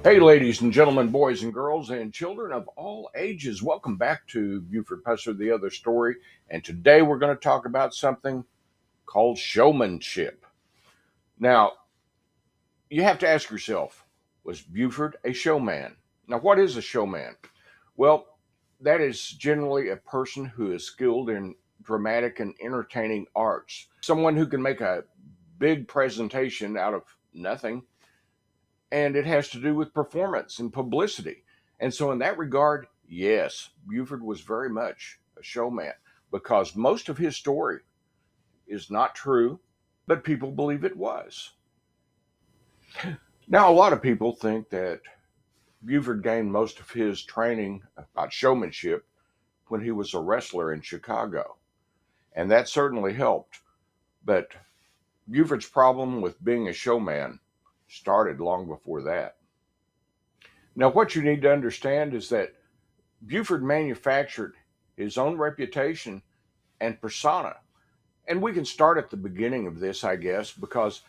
Hey, ladies and gentlemen, boys and girls, and children of all ages, welcome back to Buford Pusser, the Other Story. And today we're going to talk about something called showmanship. Now, you have to ask yourself, was Buford a showman? Now, what is a showman? Well, that is generally a person who is skilled in dramatic and entertaining arts, someone who can make a big presentation out of nothing, and it has to do with performance and publicity. And so, in that regard, yes, Buford was very much a showman because most of his story is not true, but people believe it was. Now, a lot of people think that Buford gained most of his training about showmanship when he was a wrestler in Chicago, and that certainly helped. But Buford's problem with being a showman started long before that. Now, what you need to understand is that Buford manufactured his own reputation and persona. And we can start at the beginning of this, I guess, because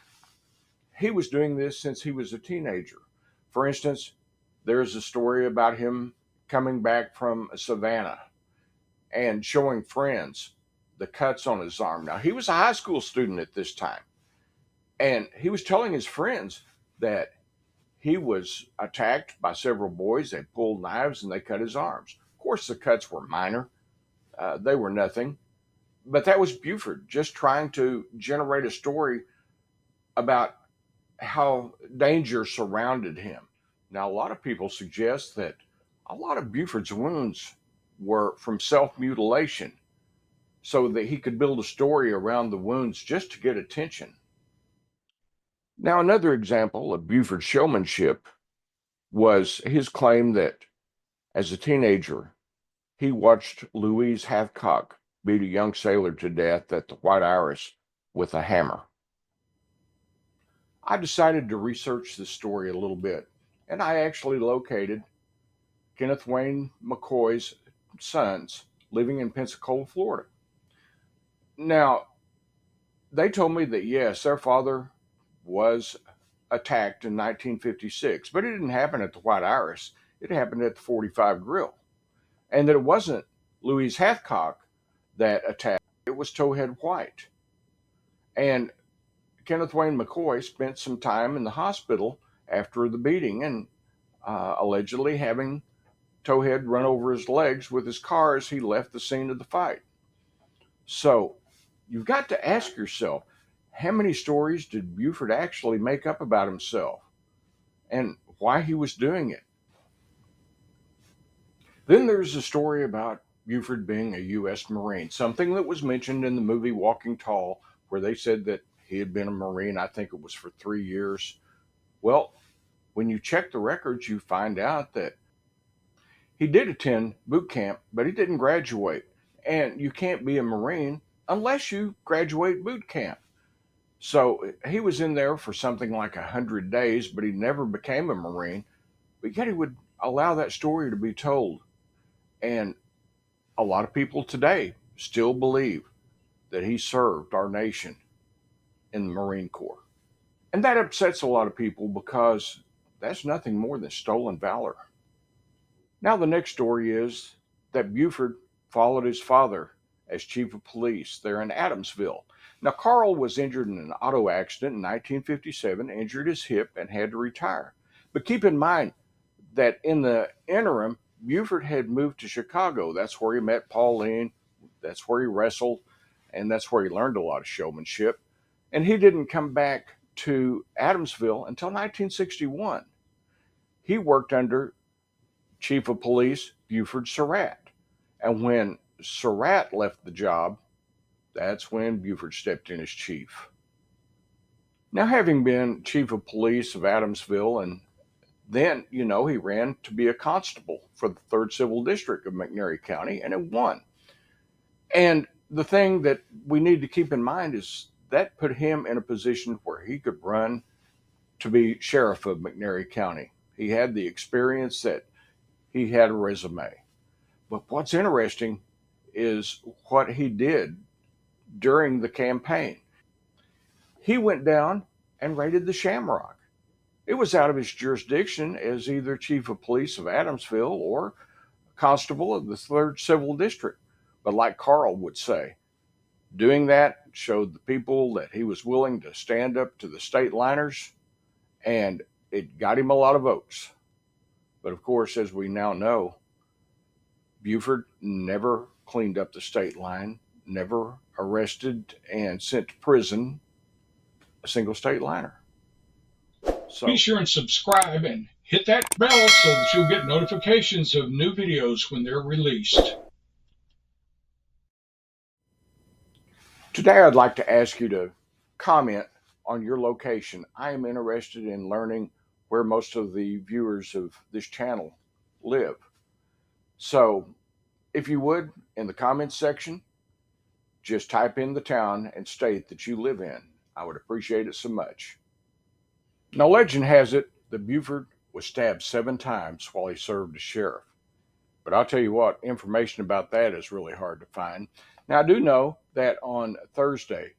he was doing this since he was a teenager. For instance, there's a story about him coming back from Savannah and showing friends the cuts on his arm. Now, he was a high school student at this time, and he was telling his friends that he was attacked by several boys. They pulled knives and they cut his arms. Of course, the cuts were minor, they were nothing. But that was Buford just trying to generate a story about how danger surrounded him. Now, a lot of people suggest that a lot of Buford's wounds were from self mutilation so that he could build a story around the wounds just to get attention. Now, another example of Buford's showmanship was his claim that as a teenager, he watched Louise Hathcock beat a young sailor to death at the White Iris with a hammer. I decided to research this story a little bit, and I actually located Kenneth Wayne McCoy's sons living in Pensacola, Florida. Now, they told me that yes, their father was attacked in 1956, but it didn't happen at the White Iris. It happened at the 45 Grill. And that it wasn't Louise Hathcock that attacked, it was Towhead White. And Kenneth Wayne McCoy spent some time in the hospital after the beating and allegedly having Towhead run over his legs with his car as he left the scene of the fight. So you've got to ask yourself, how many stories did Buford actually make up about himself and why he was doing it? Then there's a story about Buford being a U.S. Marine, something that was mentioned in the movie Walking Tall, where they said that he had been a Marine. I think it was for 3 years. Well, when you check the records, you find out that he did attend boot camp, but he didn't graduate. And you can't be a Marine unless you graduate boot camp. So he was in there for something like 100 days, but he never became a Marine. But yet he would allow that story to be told. And a lot of people today still believe that he served our nation in the Marine Corps. And that upsets a lot of people because that's nothing more than stolen valor. Now, the next story is that Buford followed his father as chief of police there in Adamsville. Now, Carl was injured in an auto accident in 1957, injured his hip, and had to retire. But keep in mind that in the interim, Buford had moved to Chicago. That's where he met Pauline, that's where he wrestled, and that's where he learned a lot of showmanship. And he didn't come back to Adamsville until 1961. He worked under Chief of Police Buford Surratt. And when Surratt left the job, that's when Buford stepped in as chief. Now, having been chief of police of Adamsville, and then, he ran to be a constable for the 3rd Civil District of McNairy County, and it won. And the thing that we need to keep in mind is that put him in a position where he could run to be sheriff of McNairy County. He had the experience, that he had a resume. But what's interesting is what he did during the campaign. He went down and raided the Shamrock. It was out of his jurisdiction as either chief of police of Adamsville or constable of the 3rd Civil District. But like Carl would say, doing that showed the people that he was willing to stand up to the state liners, and it got him a lot of votes. But of course, as we now know, Buford never cleaned up the state line, never arrested and sent to prison a single state liner. Be sure and subscribe and hit that bell so that you'll get notifications of new videos when they're released. Today, I'd like to ask you to comment on your location. I am interested in learning where most of the viewers of this channel live. So, if you would, in the comments section, just type in the town and state that you live in. I would appreciate it so much. Now, legend has it that Buford was stabbed 7 times while he served as sheriff. But I'll tell you what, information about that is really hard to find. Now, I do know that on Thursday,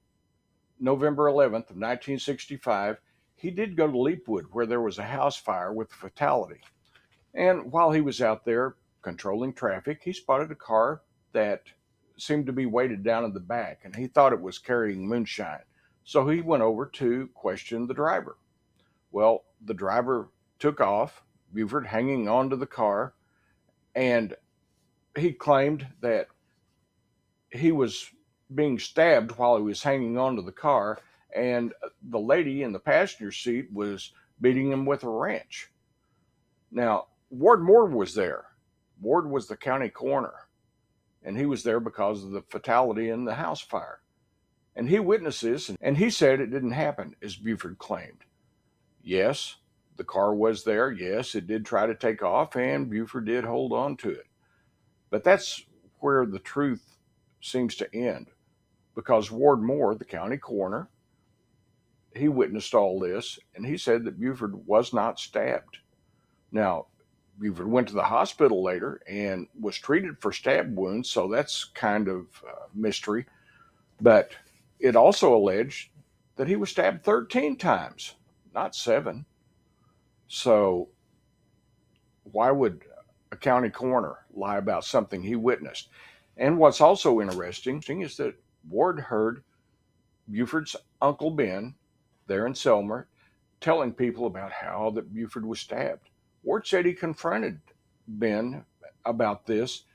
November 11th of 1965, he did go to Leapwood, where there was a house fire with a fatality. And while he was out there controlling traffic, he spotted a car that seemed to be weighted down in the back, and he thought it was carrying moonshine. So he went over to question the driver. Well, the driver took off, Buford hanging onto the car, and he claimed that he was being stabbed while he was hanging onto the car, and the lady in the passenger seat was beating him with a wrench. Now, Ward Moore was there. Ward was the county coroner, and he was there because of the fatality in the house fire. And he witnessed this, and he said it didn't happen, as Buford claimed. Yes, the car was there. Yes, it did try to take off, and Buford did hold on to it. But that's where the truth seems to end, because Ward Moore, the county coroner, he witnessed all this, and he said that Buford was not stabbed. Now, Buford went to the hospital later and was treated for stab wounds, so that's kind of mystery. But it also alleged that he was stabbed 13 times, not 7. So why would a county coroner lie about something he witnessed? And what's also interesting is that Ward heard Buford's Uncle Ben there in Selmer telling people about how that Buford was stabbed. Ward said he confronted Ben about this,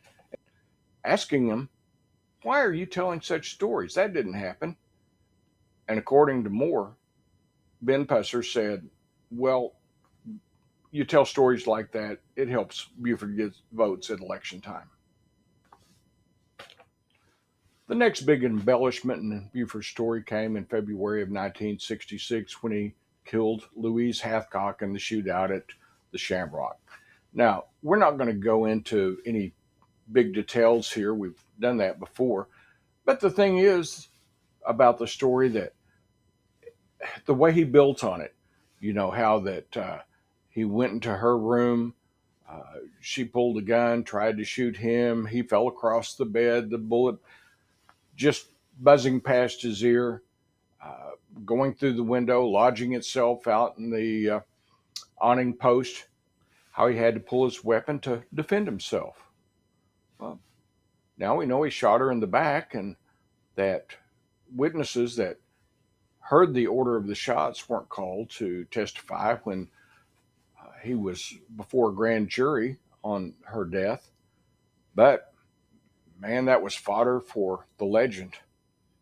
asking him, "Why are you telling such stories? That didn't happen." And according to Moore, Ben Pusser said, "Well, you tell stories like that, it helps Buford get votes at election time." The next big embellishment in Buford's story came in February of 1966 when he killed Louise Hathcock in the shootout at the Shamrock. Now, we're not going to go into any big details here. We've done that before. But the thing is about the story that the way he built on it, how that he went into her room, she pulled a gun, tried to shoot him, he fell across the bed, the bullet just buzzing past his ear, going through the window, lodging itself out in the awning post, how he had to pull his weapon to defend himself. Well, now we know he shot her in the back, and that witnesses that heard the order of the shots weren't called to testify when he was before a grand jury on her death. But man, that was fodder for the legend.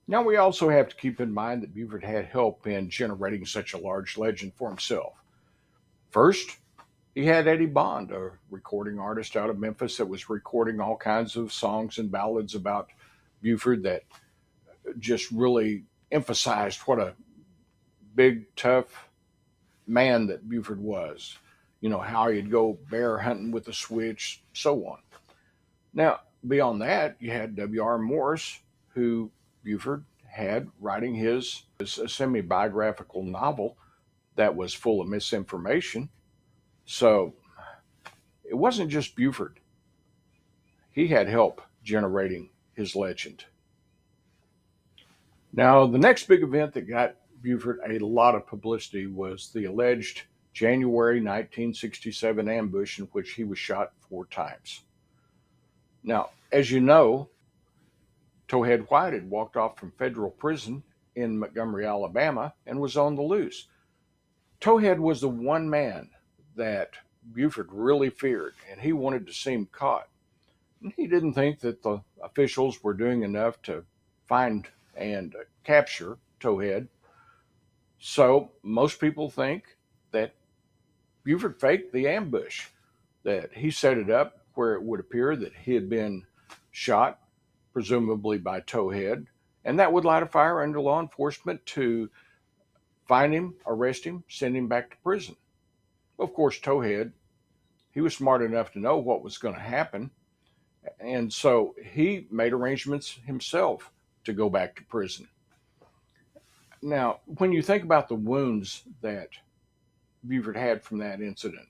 Now, we also have to keep in mind that Buford had help in generating such a large legend for himself. First, he had Eddie Bond, a recording artist out of Memphis that was recording all kinds of songs and ballads about Buford that just really emphasized what a big, tough man that Buford was. How he'd go bear hunting with a switch, so on. Now, beyond that, you had W.R. Morris, who Buford had writing his semi-biographical novel that was full of misinformation. So it wasn't just Buford. He had help generating his legend. Now, the next big event that got Buford a lot of publicity was the alleged January 1967 ambush in which he was shot 4 times. Now, as you know, Towhead White had walked off from federal prison in Montgomery, Alabama, and was on the loose. Towhead was the one man that Buford really feared, and he wanted to seem caught. He didn't think that the officials were doing enough to find and capture Towhead. So most people think that Buford faked the ambush, that he set it up where it would appear that he had been shot, presumably by Towhead, and that would light a fire under law enforcement to find him, arrest him, send him back to prison. Of course, Towhead, he was smart enough to know what was going to happen, and so he made arrangements himself to go back to prison. Now, when you think about the wounds that Buford had from that incident,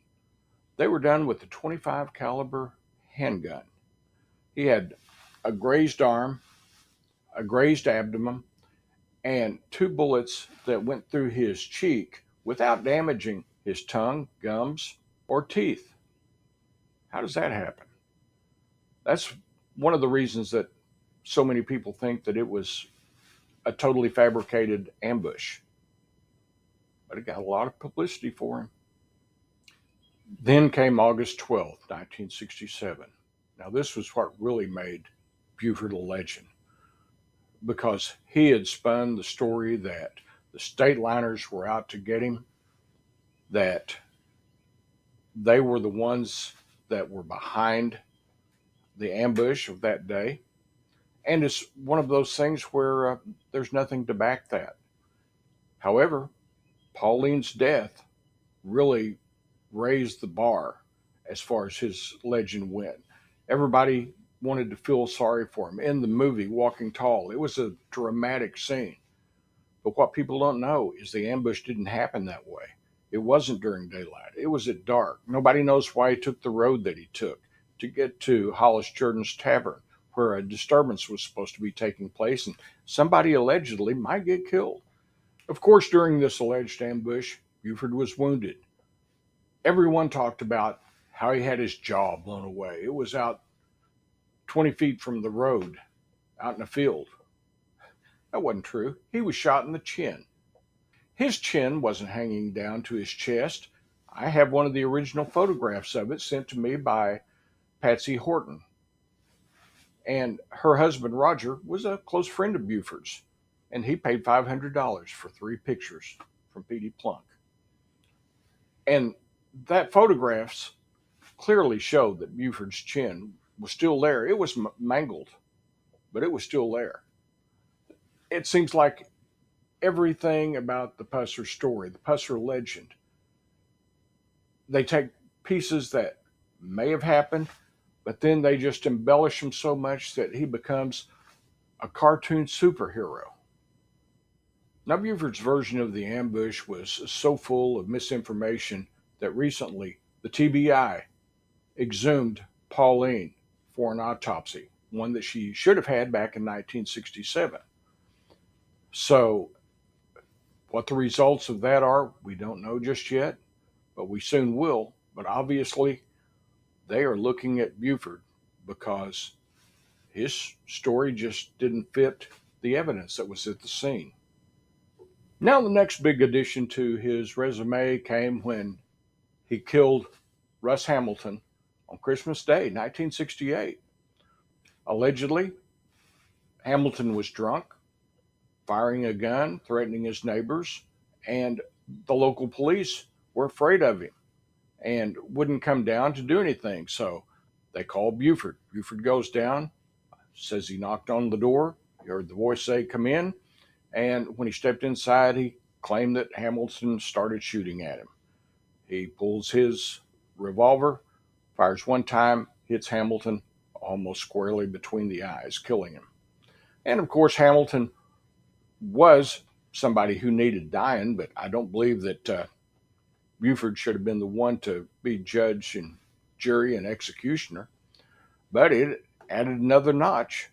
they were done with a 25 caliber handgun. He had a grazed arm, a grazed abdomen, and 2 bullets that went through his cheek without damaging his tongue, gums, or teeth. How does that happen? That's one of the reasons that so many people think that it was a totally fabricated ambush. But it got a lot of publicity for him. Then came August 12th, 1967. Now, this was what really made Buford a legend, because he had spun the story that the state liners were out to get him, that they were the ones that were behind the ambush of that day. And it's one of those things where there's nothing to back that. However, Pauline's death really raised the bar as far as his legend went. Everybody wanted to feel sorry for him. In the movie Walking Tall, it was a dramatic scene. But what people don't know is the ambush didn't happen that way. It wasn't during daylight. It was at dark. Nobody knows why he took the road that he took to get to Hollis Jordan's Tavern, where a disturbance was supposed to be taking place, and somebody allegedly might get killed. Of course, during this alleged ambush, Buford was wounded. Everyone talked about how he had his jaw blown away. It was out 20 feet from the road, out in a field. That wasn't true. He was shot in the chin. His chin wasn't hanging down to his chest. I have one of the original photographs of it sent to me by Patsy Horton. And her husband, Roger, was a close friend of Buford's, and he paid $500 for 3 pictures from Petey Plunk. And that photographs clearly showed that Buford's chin was still there. It was mangled, but it was still there. It seems like everything about the Pusser story, the Pusser legend, they take pieces that may have happened, but then they just embellish him so much that he becomes a cartoon superhero. Now, Buford's version of the ambush was so full of misinformation that recently the TBI exhumed Pauline for an autopsy, one that she should have had back in 1967. So, what the results of that are, we don't know just yet, but we soon will. But obviously, they are looking at Buford because his story just didn't fit the evidence that was at the scene. Now, the next big addition to his resume came when he killed Russ Hamilton on Christmas Day, 1968. Allegedly, Hamilton was drunk, firing a gun, threatening his neighbors, and the local police were afraid of him and wouldn't come down to do anything. So they called Buford. Buford goes down, says he knocked on the door. He heard the voice say, "Come in." And when he stepped inside, he claimed that Hamilton started shooting at him. He pulls his revolver, fires 1 time, hits Hamilton almost squarely between the eyes, killing him. And of course, Hamilton was somebody who needed dying, but I don't believe that Buford should have been the one to be judge and jury and executioner. But it added another notch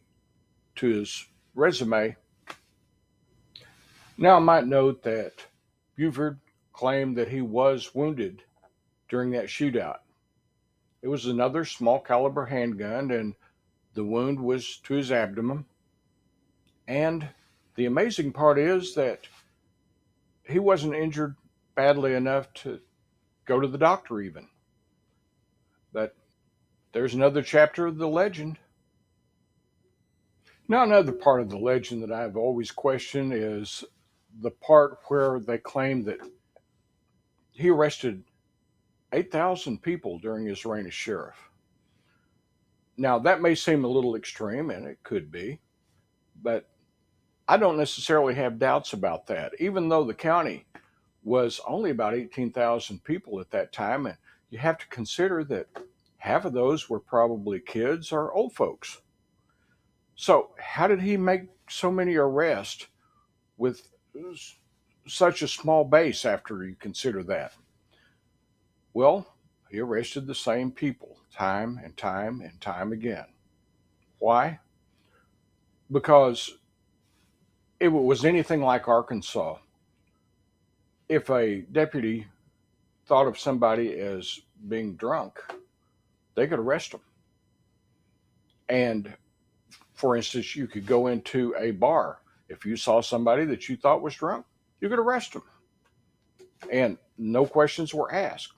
to his resume. Now, I might note that Buford claimed that he was wounded during that shootout. It was another small caliber handgun, and the wound was to his abdomen. And the amazing part is that he wasn't injured badly enough to go to the doctor, even. But there's another chapter of the legend. Now, another part of the legend that I've always questioned is the part where they claim that he arrested 8,000 people during his reign as sheriff. Now, that may seem a little extreme, and it could be, but I don't necessarily have doubts about that, even though the county was only about 18,000 people at that time. And you have to consider that half of those were probably kids or old folks. So, how did he make so many arrests with such a small base after you consider that? Well, he arrested the same people time and time and time again. Why? Because if it was anything like Arkansas, if a deputy thought of somebody as being drunk, they could arrest them. And for instance, you could go into a bar. If you saw somebody that you thought was drunk, you could arrest them. And no questions were asked.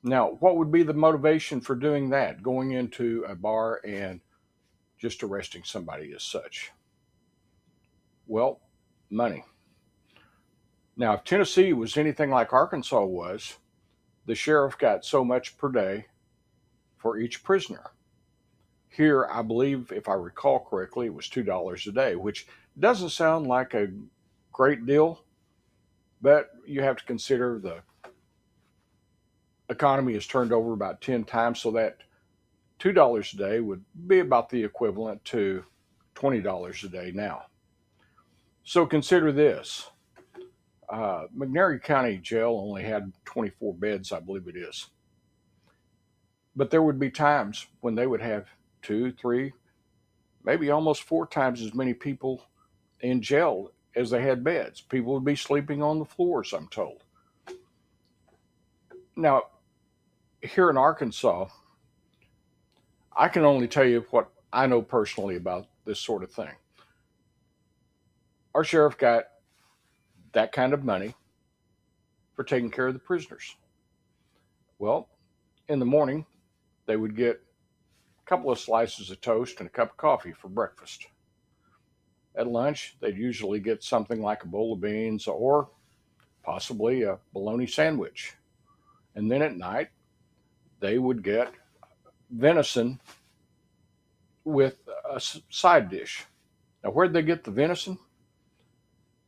Now, what would be the motivation for doing that? Going into a bar and just arresting somebody as such? Well, money. Now, if Tennessee was anything like Arkansas was, the sheriff got so much per day for each prisoner. Here, I believe, if I recall correctly, it was $2 a day, which doesn't sound like a great deal, but you have to consider the economy has turned over about 10 times, so that $2 a day would be about the equivalent to $20 a day now. So consider this. McNairy County Jail only had 24 beds, I believe it is. But there would be times when they would have two, three, maybe almost four times as many people in jail as they had beds. People would be sleeping on the floors, I'm told. Now, here in Arkansas, I can only tell you what I know personally about this sort of thing. Our sheriff got that kind of money for taking care of the prisoners. Well, in the morning, they would get a couple of slices of toast and a cup of coffee for breakfast. At lunch, they'd usually get something like a bowl of beans or possibly a bologna sandwich. And then at night, they would get venison with a side dish. Now, where'd they get the venison?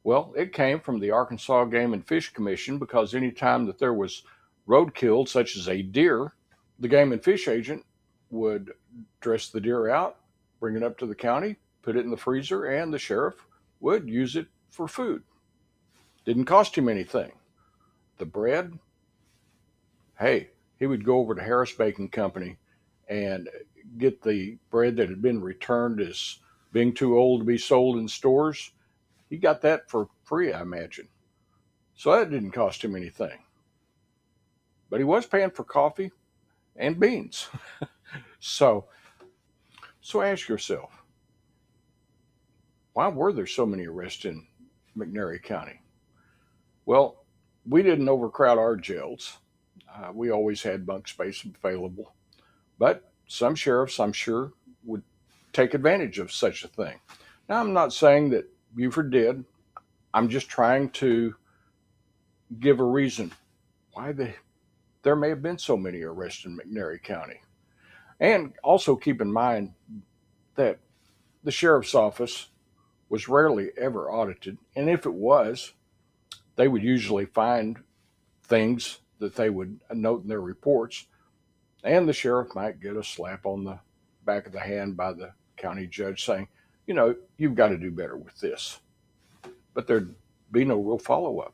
Well, it came from the Arkansas Game and Fish Commission, because anytime that there was roadkill, such as a deer, the game and fish agent would dress the deer out, bring it up to the county, put it in the freezer, and the sheriff would use it for food. Didn't cost him anything. The bread, hey, he would go over to Harris Baking Company and get the bread that had been returned as being too old to be sold in stores. He got that for free, I imagine. So that didn't cost him anything. But he was paying for coffee and beans. So, so ask yourself, why were there so many arrests in McNairy County? Well, we didn't overcrowd our jails. We always had bunk space available. But some sheriffs, I'm sure, would take advantage of such a thing. Now, I'm not saying that Buford did. I'm just trying to give a reason why there may have been so many arrests in McNairy County. And also keep in mind that the sheriff's office was rarely ever audited. And if it was, they would usually find things that they would note in their reports. And the sheriff might get a slap on the back of the hand by the county judge saying, you've got to do better with this. But there'd be no real follow up.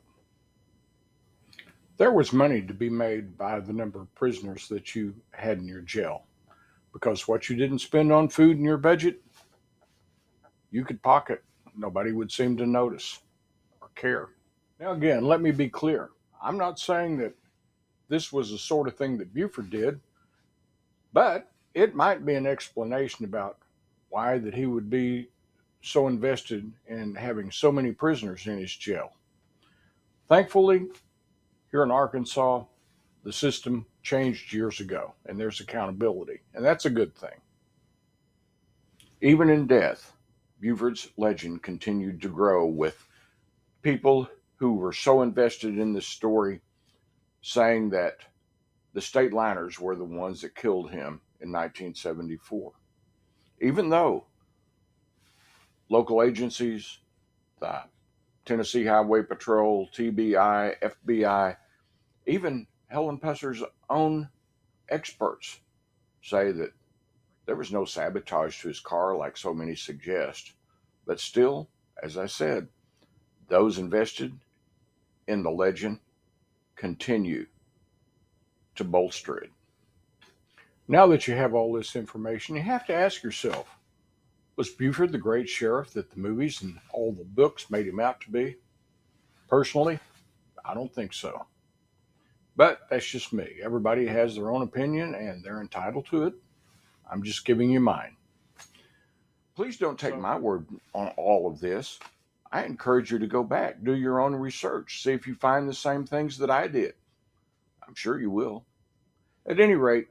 There was money to be made by the number of prisoners that you had in your jail, because what you didn't spend on food in your budget, you could pocket. Nobody would seem to notice or care. Now, again, let me be clear. I'm not saying that this was the sort of thing that Buford did, but it might be an explanation about why that he would be so invested in having so many prisoners in his jail. Thankfully, here in Arkansas, the system changed years ago, and there's accountability, and that's a good thing. Even in death, Buford's legend continued to grow with people who were so invested in this story saying that the state liners were the ones that killed him in 1974. Even though local agencies, the Tennessee Highway Patrol, TBI, FBI, even Helen Pusser's own experts say that there was no sabotage to his car like so many suggest. But still, as I said, those invested in the legend continue to bolster it. Now that you have all this information, you have to ask yourself, was Buford the great sheriff that the movies and all the books made him out to be? Personally, I don't think so. But that's just me. Everybody has their own opinion and they're entitled to it. I'm just giving you mine. Please don't take my word on all of this. I encourage you to go back, do your own research, see if you find the same things that I did. I'm sure you will. At any rate,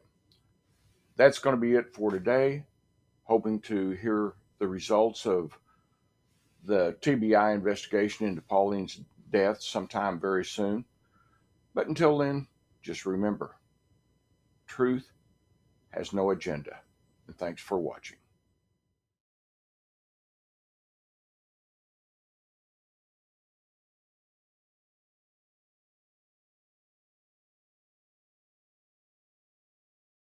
that's going to be it for today. Hoping to hear the results of the TBI investigation into Pauline's death sometime very soon. But until then, just remember, truth has no agenda. And thanks for watching.